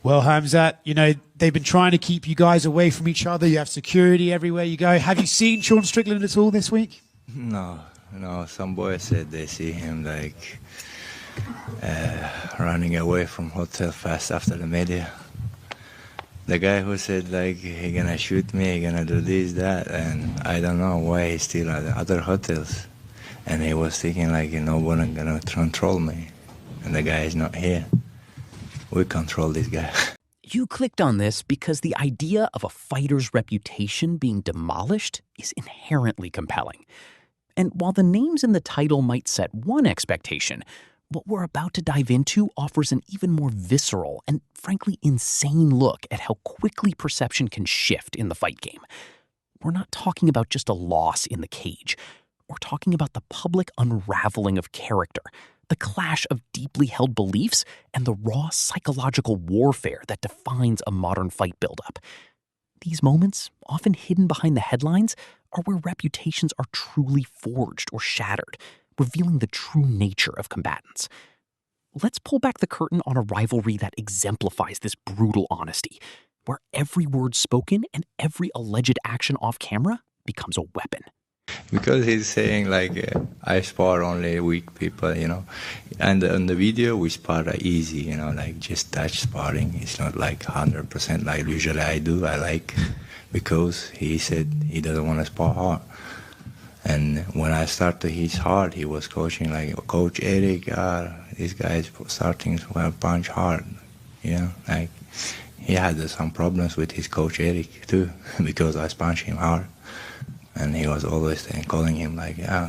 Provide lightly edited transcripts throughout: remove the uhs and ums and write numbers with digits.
Well, Khamzat, they've been trying to keep you guys away from each other. You have security everywhere you go. Have you seen Sean Strickland at all this week? No. Some boys said they see him running away from hotel fast after the media. The guy who said he gonna shoot me, he gonna do this, that, and I don't know why he's still at the other hotels. And he was thinking no one gonna control me. And the guy is not here. We control this guy. You clicked on this because the idea of a fighter's reputation being demolished is inherently compelling. And while the names in the title might set one expectation, what we're about to dive into offers an even more visceral and frankly insane look at how quickly perception can shift in the fight game. We're not talking about just a loss in the cage. We're talking about the public unraveling of character, the clash of deeply held beliefs, and the raw psychological warfare that defines a modern fight buildup. These moments, often hidden behind the headlines, are where reputations are truly forged or shattered, revealing the true nature of combatants. Let's pull back the curtain on a rivalry that exemplifies this brutal honesty, where every word spoken and every alleged action off camera becomes a weapon. Because he's saying I spar only weak people, and on the video we spar easy, just touch sparring. It's not 100% like usually I do. Because he said he doesn't want to spar hard. And when I started his hard, he was coaching Coach Eric, this guy is starting to punch hard. He had some problems with his coach Eric too, because I punched him hard. And he was always calling him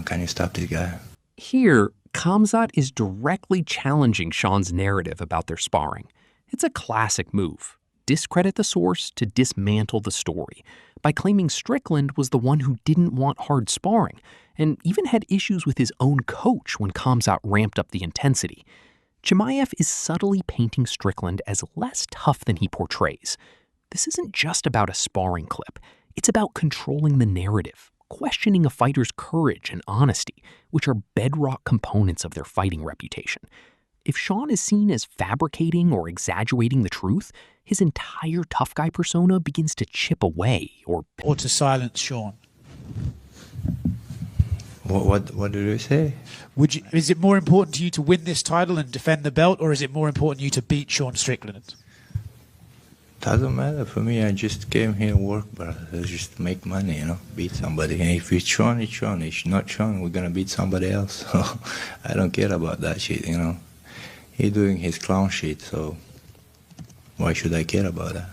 can you stop this guy? Here, Khamzat is directly challenging Sean's narrative about their sparring. It's a classic move. Discredit the source to dismantle the story by claiming Strickland was the one who didn't want hard sparring and even had issues with his own coach when Khamzat ramped up the intensity. Chimaev is subtly painting Strickland as less tough than he portrays. This isn't just about a sparring clip. It's about controlling the narrative, questioning a fighter's courage and honesty, which are bedrock components of their fighting reputation. If Sean is seen as fabricating or exaggerating the truth, his entire tough guy persona begins to chip away or to silence Sean. What did you say? Is it more important to you to win this title and defend the belt, or is it more important to you to beat Sean Strickland? Doesn't matter for me. I just came here to work, brother. Just make money, beat somebody. And if it's Sean, it's Sean. If it's not Sean, we're gonna beat somebody else. So I don't care about that shit, He's doing his clown shit, so why should I care about that?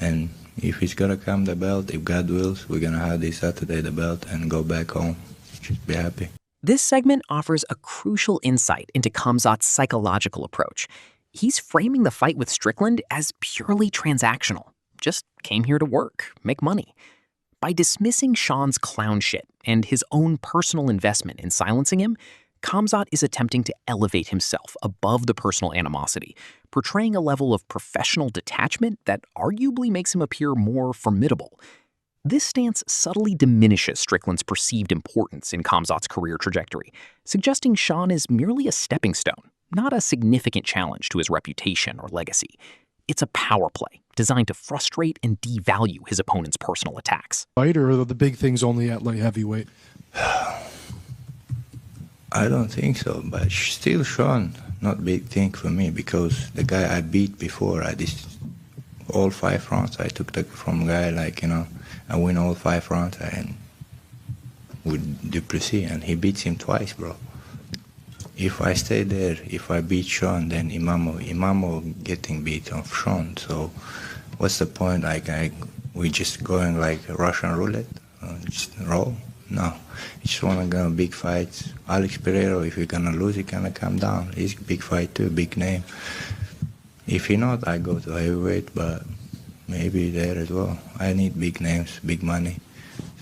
And if he's gonna come the belt, if God wills, we're gonna have this Saturday the belt and go back home. Just be happy. This segment offers a crucial insight into Khamzat's psychological approach. He's framing the fight with Strickland as purely transactional. Just came here to work, make money. By dismissing Sean's clown shit and his own personal investment in silencing him, Khamzat is attempting to elevate himself above the personal animosity, portraying a level of professional detachment that arguably makes him appear more formidable. This stance subtly diminishes Strickland's perceived importance in Khamzat's career trajectory, suggesting Sean is merely a stepping stone, not a significant challenge to his reputation or legacy. It's a power play designed to frustrate and devalue his opponent's personal attacks. Fight, or are the big things only at light heavyweight? I don't think so, but still Sean, not big thing for me, because the guy I beat before, I did all 5 rounds. I took from guy I win all 5 rounds and with Duplessis, and he beats him twice, bro. If I stay there, if I beat Sean, then Imamo getting beat on Sean. So what's the point? We just going like Russian roulette, just roll? No, I just want to go big fights. Alex Pereira, if you're gonna lose, he gonna come down. He's a big fight too, big name. If he not, I go to heavyweight, but maybe there as well. I need big names, big money.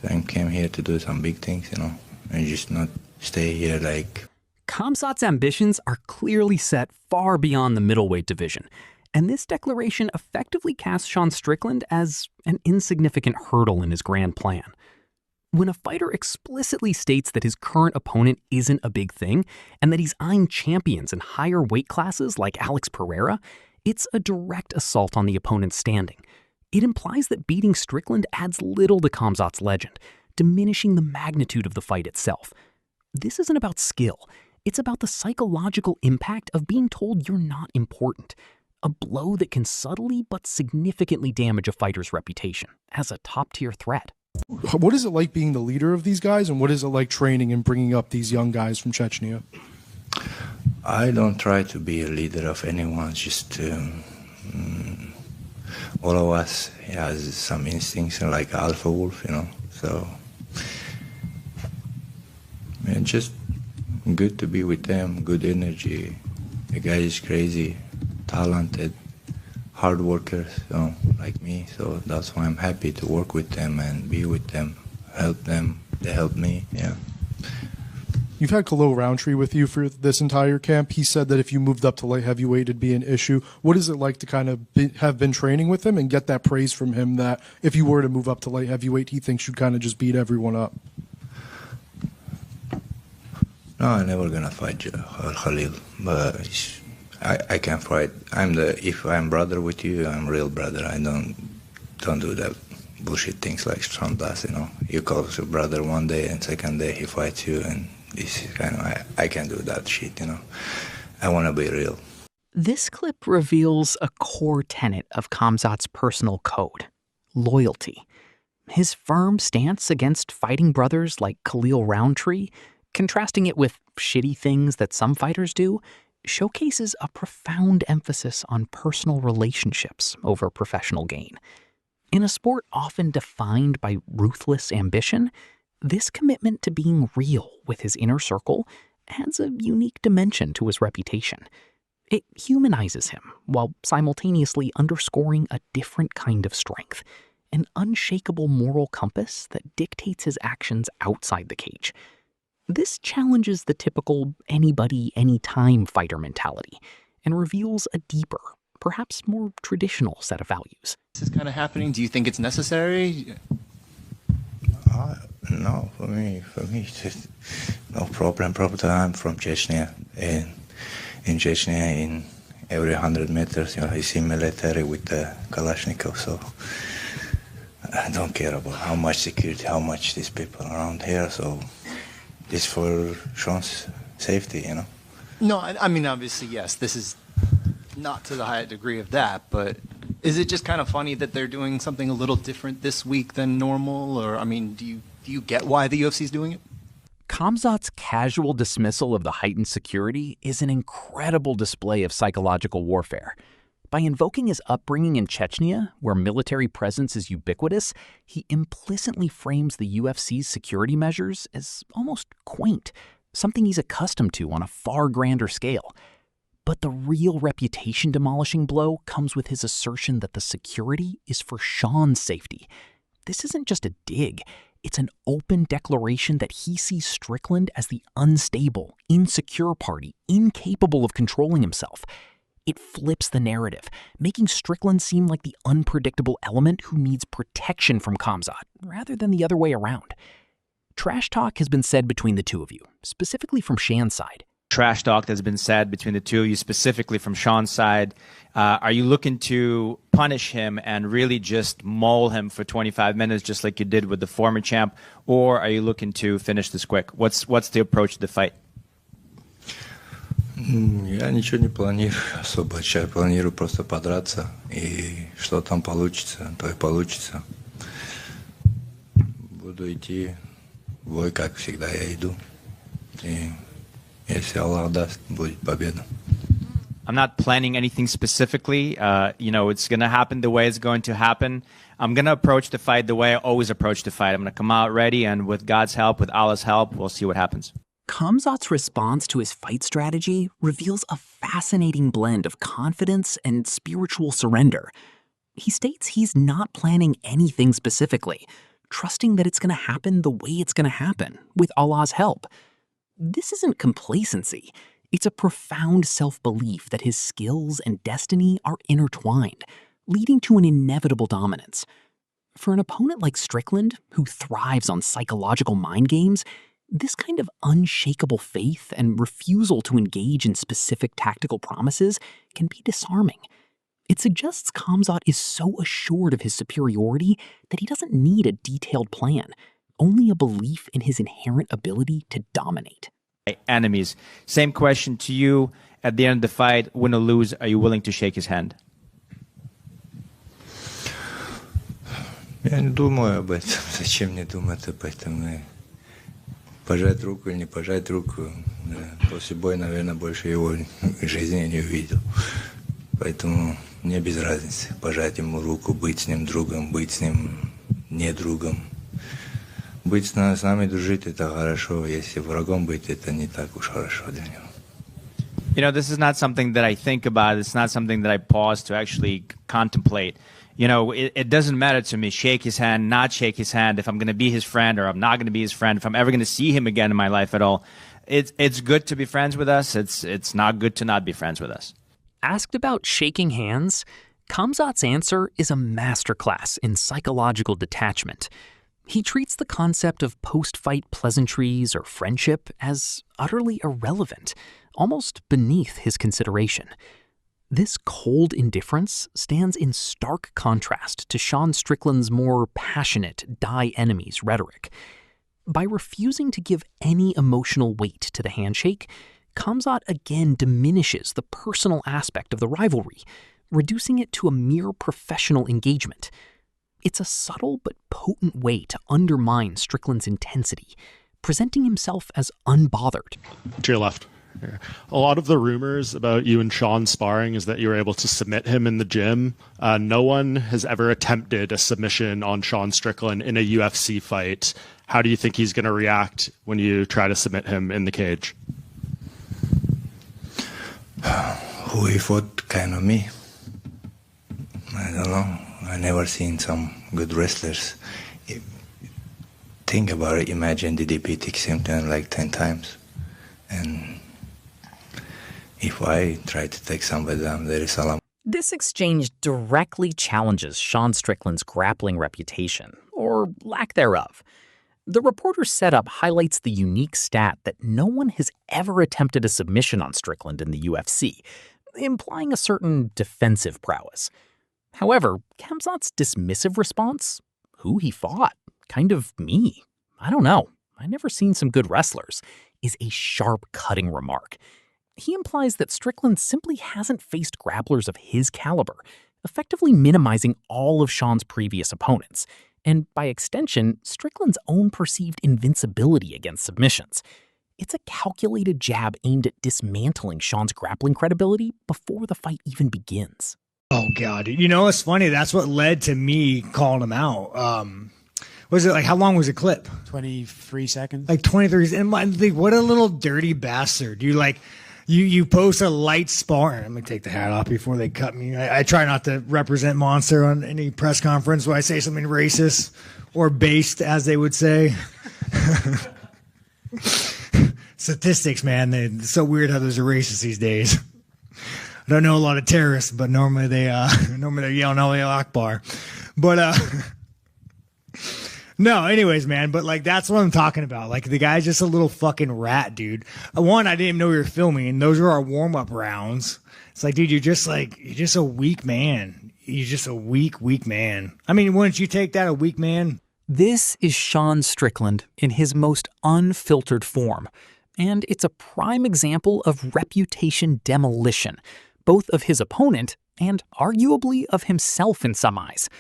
So I came here to do some big things, and just not stay here like. Khamzat's ambitions are clearly set far beyond the middleweight division, and this declaration effectively casts Sean Strickland as an insignificant hurdle in his grand plan. When a fighter explicitly states that his current opponent isn't a big thing and that he's eyeing champions in higher weight classes like Alex Pereira, It's a direct assault on the opponent's standing. It implies that beating Strickland adds little to Khamzat's legend, diminishing the magnitude of the fight itself. This isn't about skill. It's about the psychological impact of being told you're not important, a blow that can subtly but significantly damage a fighter's reputation as a top-tier threat. What is it like being the leader of these guys, and what is it like training and bringing up these young guys from Chechnya? I don't try to be a leader of anyone, just all of us has some instincts like alpha wolf, so just good to be with them, good energy. The guy is crazy, talented, hard workers, like me, so that's why I'm happy to work with them and be with them, help them, they help me, yeah. You've had Khalil Roundtree with you for this entire camp. He said that if you moved up to light heavyweight, it'd be an issue. What is it like to kind of have been training with him and get that praise from him that if you were to move up to light heavyweight, he thinks you'd kind of just beat everyone up? No, I'm never gonna fight Khalil, but I can fight. If I'm brother with you, I'm real brother. I don't do that bullshit things like Sean does, You call your brother one day and second day he fights you, and this is I can't do that shit, I want to be real. This clip reveals a core tenet of Khamzat's personal code: loyalty. His firm stance against fighting brothers like Khalil Roundtree, contrasting it with shitty things that some fighters do, showcases a profound emphasis on personal relationships over professional gain. In a sport often defined by ruthless ambition, this commitment to being real with his inner circle adds a unique dimension to his reputation. It humanizes him while simultaneously underscoring a different kind of strength, an unshakable moral compass that dictates his actions outside the cage. This challenges the typical anybody, anytime fighter mentality and reveals a deeper, perhaps more traditional set of values. This is kind of happening. Do you think it's necessary? No, for me, it's just no problem. I'm from Chechnya, and in Chechnya, in every 100 meters, I see military with the Kalashnikov, so I don't care about how much security, how much these people around here, so it's for Sean's safety, No, I mean, obviously, yes, this is not to the high degree of that, but is it just kind of funny that they're doing something a little different this week than normal? Or, I mean, do you get why the UFC is doing it? Khamzat's casual dismissal of the heightened security is an incredible display of psychological warfare. By invoking his upbringing in Chechnya, where military presence is ubiquitous, he implicitly frames the UFC's security measures as almost quaint, something he's accustomed to on a far grander scale. But the real reputation-demolishing blow comes with his assertion that the security is for Sean's safety. This isn't just a dig. It's an open declaration that he sees Strickland as the unstable, insecure party, incapable of controlling himself. It flips the narrative, making Strickland seem like the unpredictable element who needs protection from Khamzat, rather than the other way around. Trash talk has been said between the two of you, specifically from Shan's side. Trash talk that's been said between the two of you, specifically from Sean's side. Are you looking to punish him and really just maul him for 25 minutes, just like you did with the former champ, or are you looking to finish this quick? What's the approach to the fight? Я ничего не планирую особо. Сейчас планирую просто подраться, и что там получится, то и получится. Буду идти в бой, как всегда я иду. И если Аллах даст, будет победа. I'm not planning anything specifically. It's going to happen the way it's going to happen. I'm going to approach the fight the way I always approach the fight. I'm going to come out ready, and with God's help, with Allah's help, we'll see what happens. Khamzat's response to his fight strategy reveals a fascinating blend of confidence and spiritual surrender. He states he's not planning anything specifically, trusting that it's going to happen the way it's going to happen, with Allah's help. This isn't complacency. It's a profound self-belief that his skills and destiny are intertwined, leading to an inevitable dominance. For an opponent like Strickland, who thrives on psychological mind games, this kind of unshakable faith and refusal to engage in specific tactical promises can be disarming. It suggests Khamzat is so assured of his superiority that he doesn't need a detailed plan, only a belief in his inherent ability to dominate. Enemies. Same question to you. At the end of the fight, win or lose, are you willing to shake his hand? Я не думаю об этом. Зачем мне думать об этом? Пожать руку или не пожать руку. После боя, наверное, больше его жизни не увидел. Поэтому мне без разницы. Пожать ему руку, быть с ним другом, быть с ним не другом. Быть с нами дружить — это хорошо. Если врагом быть, это не так уж хорошо для него. You know, this is not something that I think about. It's not something that I pause to actually contemplate. You know, it doesn't matter to me, shake his hand, not shake his hand, if I'm going to be his friend or I'm not going to be his friend, if I'm ever going to see him again in my life at all. It's good to be friends with us. It's not good to not be friends with us. Asked about shaking hands, Khamzat's answer is a masterclass in psychological detachment. He treats the concept of post-fight pleasantries or friendship as utterly irrelevant, almost beneath his consideration. This cold indifference stands in stark contrast to Sean Strickland's more passionate die enemies rhetoric. By refusing to give any emotional weight to the handshake, Khamzat again diminishes the personal aspect of the rivalry, reducing it to a mere professional engagement. It's a subtle but potent way to undermine Strickland's intensity, presenting himself as unbothered. To your left. A lot of the rumors about you and Sean sparring is that you were able to submit him in the gym. No one has ever attempted a submission on Sean Strickland in a UFC fight. How do you think he's going to react when you try to submit him in the cage? Who he fought, kind of me. I don't know. I never seen some good wrestlers. Think about it. Imagine DDP takes him down like 10 times. And if I try to take somebody down, there is a lot. This exchange directly challenges Sean Strickland's grappling reputation, or lack thereof. The reporter's setup highlights the unique stat that no one has ever attempted a submission on Strickland in the UFC, implying a certain defensive prowess. However, Khamzat's dismissive response, who he fought, kind of me, I don't know, I've never seen some good wrestlers, is a sharp cutting remark. He implies that Strickland simply hasn't faced grapplers of his caliber, effectively minimizing all of Sean's previous opponents, and by extension, Strickland's own perceived invincibility against submissions. It's a calculated jab aimed at dismantling Sean's grappling credibility before the fight even begins. Oh, God. You know, it's funny. That's what led to me calling him out. Was it like, how long was the clip? 23 seconds. Like 23. And like, what a little dirty bastard. You post a light sparring. I'm going to take the hat off before they cut me. I try not to represent Monster on any press conference where I say something racist or based, as they would say. Statistics, man. It's so weird how there's a racist these days. I don't know a lot of terrorists, but normally they're yelling Allah Akbar. But no, anyways, man. But like that's what I'm talking about. Like the guy's just a little fucking rat, dude. One, I didn't even know we were filming. Those are our warm up rounds. It's like, dude, you're just a weak man. You're just a weak man. I mean, wouldn't you take that, a weak man? This is Sean Strickland in his most unfiltered form. And it's a prime example of reputation demolition, both of his opponent and arguably of himself in some eyes.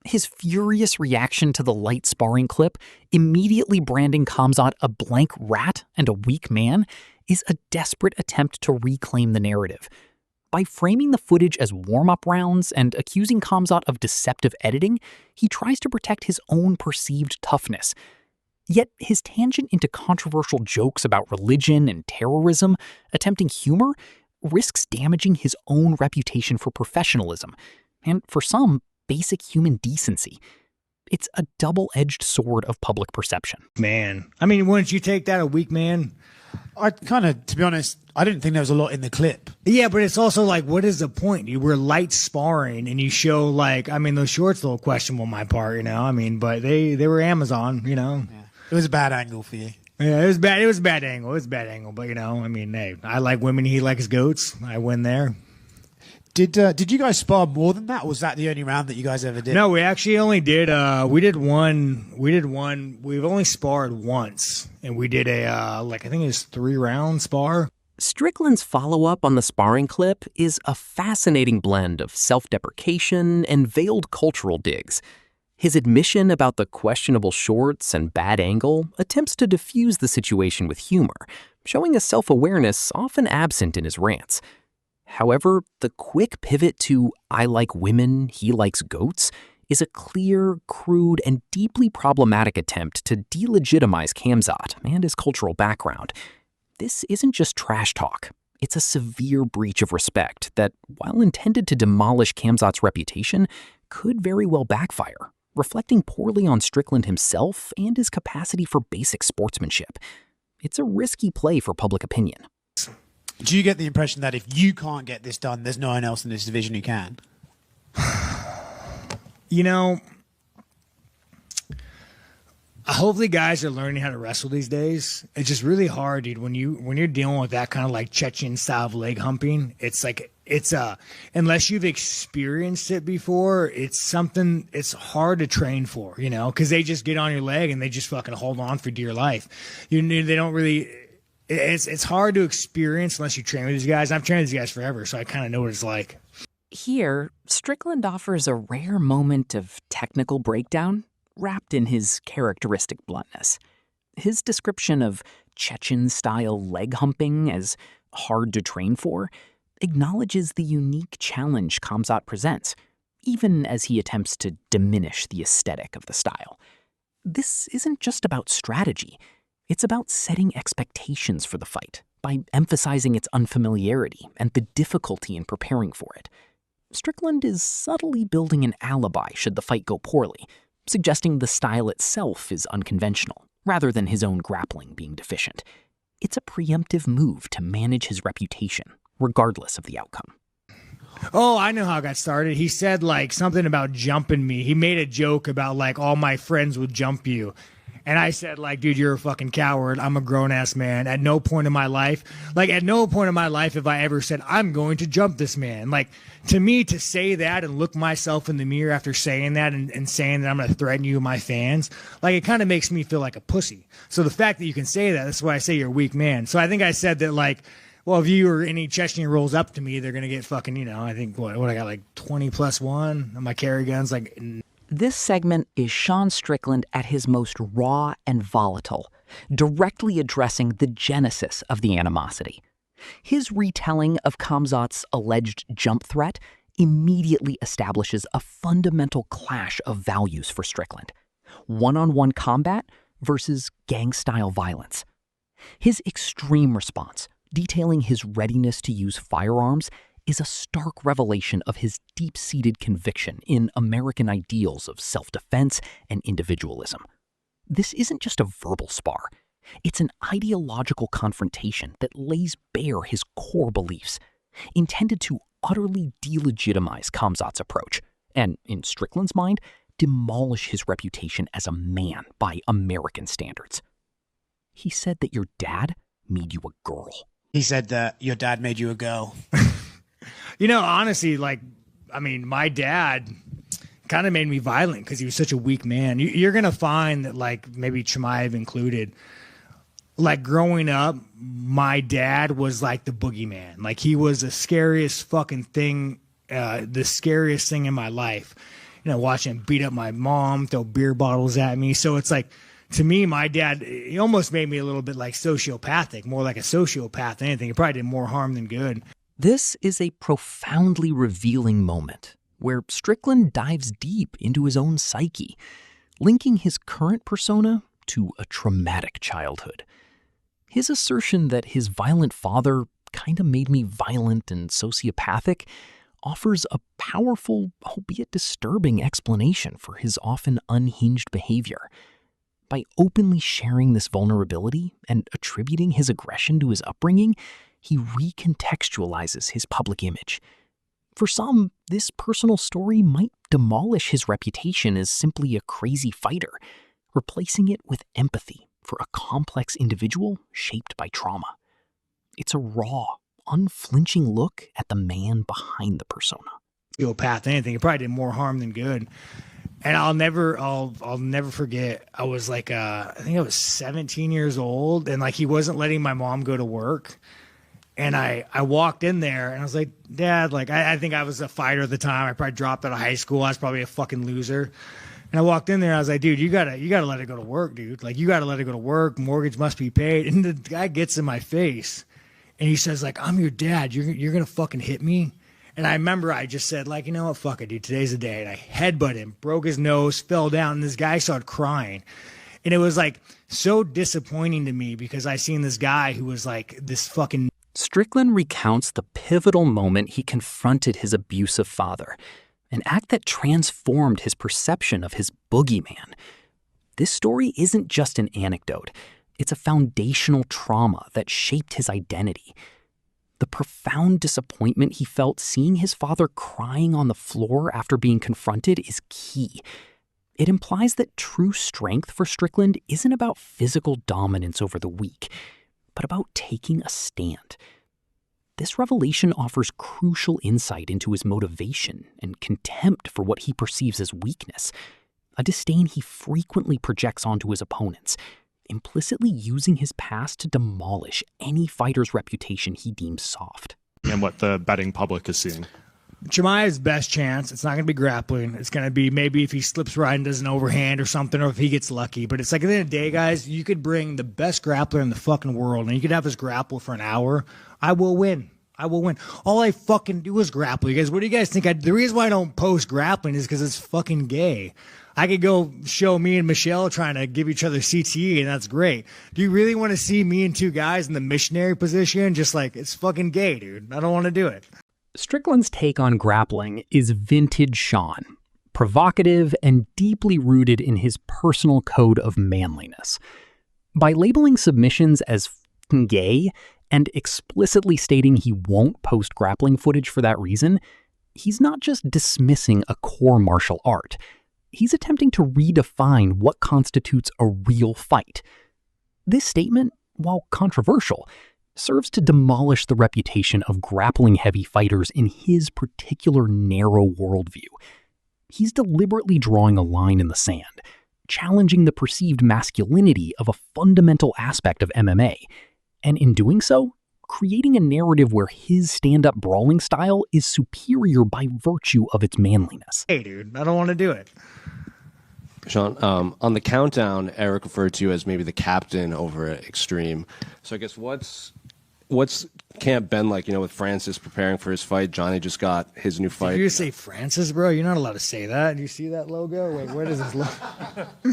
His furious reaction to the light sparring clip, immediately branding Khamzat a blank rat and a weak man, is a desperate attempt to reclaim the narrative. By framing the footage as warm-up rounds and accusing Khamzat of deceptive editing, he tries to protect his own perceived toughness. Yet his tangent into controversial jokes about religion and terrorism, attempting humor, risks damaging his own reputation for professionalism, and for some, basic human decency. It's a double-edged sword of public perception. Man. I mean, wouldn't you take that, a weak man? I kind of, to be honest, I didn't think there was a lot in the clip. Yeah, but it's also like, what is the point? You were light sparring and you show like, I mean, those shorts a little questionable on my part, you know? I mean, but they were Amazon, you know? Yeah. It was a bad angle for you. Yeah, it was bad. It was a bad angle. It was a bad angle. But, you know, I mean, hey, I like women. He likes goats. I win there. Did you guys spar more than that, or was that the only round that you guys ever did? No, we actually only did we did one. We've only sparred once, and we did a I think it was 3-round spar. Strickland's follow-up on the sparring clip is a fascinating blend of self-deprecation and veiled cultural digs. His admission about the questionable shorts and bad angle attempts to diffuse the situation with humor, showing a self-awareness often absent in his rants. However, the quick pivot to "I like women, he likes goats" is a clear, crude, and deeply problematic attempt to delegitimize Khamzat and his cultural background. This isn't just trash talk. It's a severe breach of respect that, while intended to demolish Khamzat's reputation, could very well backfire, reflecting poorly on Strickland himself and his capacity for basic sportsmanship. It's a risky play for public opinion. Do you get the impression that if you can't get this done, there's no one else in this division who can? You know, hopefully guys are learning how to wrestle these days. It's just really hard, dude. When you're dealing with that kind of like Chechen style of leg humping, it's like unless you've experienced it before, it's something it's hard to train for, you know, because they just get on your leg and they just fucking hold on for dear life. They don't really. It's hard to experience unless you train with these guys. I've trained with these guys forever, so I kind of know what it's like. Here, Strickland offers a rare moment of technical breakdown wrapped in his characteristic bluntness. His description of Chechen-style leg humping as hard to train for acknowledges the unique challenge Khamzat presents, even as he attempts to diminish the aesthetic of the style. This isn't just about strategy. It's about setting expectations for the fight by emphasizing its unfamiliarity and the difficulty in preparing for it. Strickland is subtly building an alibi should the fight go poorly, suggesting the style itself is unconventional, rather than his own grappling being deficient. It's a preemptive move to manage his reputation, regardless of the outcome. Oh, I know how it got started. He said like something about jumping me. He made a joke about like all my friends would jump you. And I said, like, dude, you're a fucking coward. I'm a grown-ass man. At no point in my life have I ever said, I'm going to jump this man. Like, to me, to say that and look myself in the mirror after saying that and saying that I'm going to threaten you, my fans, like, it kind of makes me feel like a pussy. So the fact that you can say that, that's why I say you're a weak man. So I think I said that, like, well, if you or any Chechen rolls up to me, they're going to get fucking, you know, I think, what I got, like, 20 plus 1 on my carry guns, like... This segment is Sean Strickland at his most raw and volatile, directly addressing the genesis of the animosity. His retelling of Khamzat's alleged jump threat immediately establishes a fundamental clash of values for Strickland: one-on-one combat versus gang-style violence. His extreme response, detailing his readiness to use firearms, is a stark revelation of his deep-seated conviction in American ideals of self-defense and individualism. This isn't just a verbal spar. It's an ideological confrontation that lays bare his core beliefs, intended to utterly delegitimize Khamzat's approach, and, in Strickland's mind, demolish his reputation as a man by American standards. He said that your dad made you a girl. He said that your dad made you a girl. You know, honestly, like, I mean, my dad kind of made me violent because he was such a weak man. You're going to find that, like, maybe Chimaev included, like, growing up, my dad was like the boogeyman. Like, he was the scariest fucking thing, the scariest thing in my life. You know, watching him beat up my mom, throw beer bottles at me. So it's like, to me, my dad, he almost made me a little bit like sociopathic, more like a sociopath than anything. He probably did more harm than good. This is a profoundly revealing moment where Strickland dives deep into his own psyche, linking his current persona to a traumatic childhood. His assertion that his violent father kind of made me violent and sociopathic offers a powerful, albeit disturbing explanation for his often unhinged behavior. By openly sharing this vulnerability and attributing his aggression to his upbringing, he recontextualizes his public image. For some, this personal story might demolish his reputation as simply a crazy fighter, replacing it with empathy for a complex individual shaped by trauma. It's a raw, unflinching look at the man behind the persona. Go past anything. It probably did more harm than good. And I'll never forget. I was like, I think I was 17 years old, and like he wasn't letting my mom go to work. And I walked in there and I was like, Dad, like I think I was a fighter at the time. I probably dropped out of high school. I was probably a fucking loser. And I walked in there and I was like, dude, you gotta let it go to work, dude. Like you gotta let it go to work. Mortgage must be paid. And the guy gets in my face and he says, like, I'm your dad. You're gonna fucking hit me. And I remember I just said, like, you know what, fuck it, dude. Today's the day. And I headbutted him, broke his nose, fell down, and this guy started crying. And it was like so disappointing to me because I seen this guy who was like this fucking. Strickland recounts the pivotal moment he confronted his abusive father, an act that transformed his perception of his boogeyman. This story isn't just an anecdote. It's a foundational trauma that shaped his identity. The profound disappointment he felt seeing his father crying on the floor after being confronted is key. It implies that true strength for Strickland isn't about physical dominance over the weak, but about taking a stand. This revelation offers crucial insight into his motivation and contempt for what he perceives as weakness, a disdain he frequently projects onto his opponents, implicitly using his past to demolish any fighter's reputation he deems soft. And what the betting public is seeing. Chimaev's best chance, it's not going to be grappling. It's going to be maybe if he slips right and does an overhand or something, or if he gets lucky. But it's like at the end of the day, guys, you could bring the best grappler in the fucking world and you could have us grapple for an hour. I will win. I will win. All I fucking do is grapple. You guys, what do you guys think? The reason why I don't post grappling is because it's fucking gay. I could go show me and Michelle trying to give each other CTE, and that's great. Do you really want to see me and two guys in the missionary position? Just like, it's fucking gay, dude. I don't want to do it. Strickland's take on grappling is vintage Sean, provocative and deeply rooted in his personal code of manliness. By labeling submissions as f***ing gay and explicitly stating he won't post grappling footage for that reason, he's not just dismissing a core martial art. He's attempting to redefine what constitutes a real fight. This statement, while controversial, serves to demolish the reputation of grappling-heavy fighters in his particular narrow worldview. He's deliberately drawing a line in the sand, challenging the perceived masculinity of a fundamental aspect of MMA, and in doing so, creating a narrative where his stand-up brawling style is superior by virtue of its manliness. Hey, dude, I don't want to do it. Sean, on the countdown, Eric referred to you as maybe the captain over at Extreme. So I guess what's Camp been like, with Francis preparing for his fight? Johnny just got his new fight. Did you say Francis, bro? You're not allowed to say that. Do you see that logo? Wait, where does this logo? You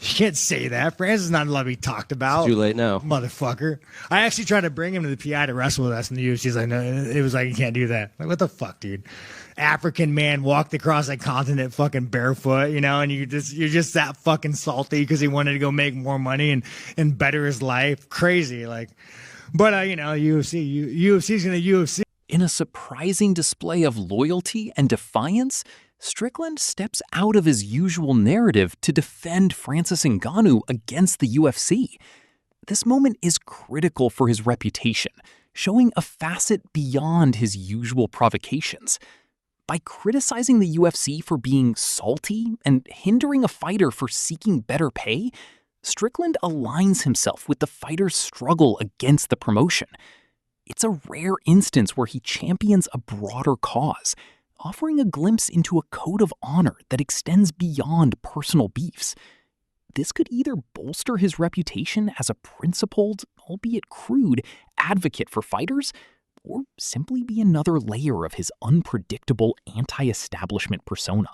can't say that. Francis is not allowed to be talked about. It's too late now. Motherfucker. I actually tried to bring him to the PI to wrestle with us in the UFC. He's like, no, it was like, you can't do that. Like, what the fuck, dude? African man walked across that continent fucking barefoot, and you're just that fucking salty because he wanted to go make more money and better his life. Crazy, like. But, UFC's going to UFC. In a surprising display of loyalty and defiance, Strickland steps out of his usual narrative to defend Francis Ngannou against the UFC. This moment is critical for his reputation, showing a facet beyond his usual provocations. By criticizing the UFC for being salty and hindering a fighter for seeking better pay, Strickland aligns himself with the fighter's struggle against the promotion. It's a rare instance where he champions a broader cause, offering a glimpse into a code of honor that extends beyond personal beefs. This could either bolster his reputation as a principled, albeit crude, advocate for fighters, or simply be another layer of his unpredictable anti-establishment persona.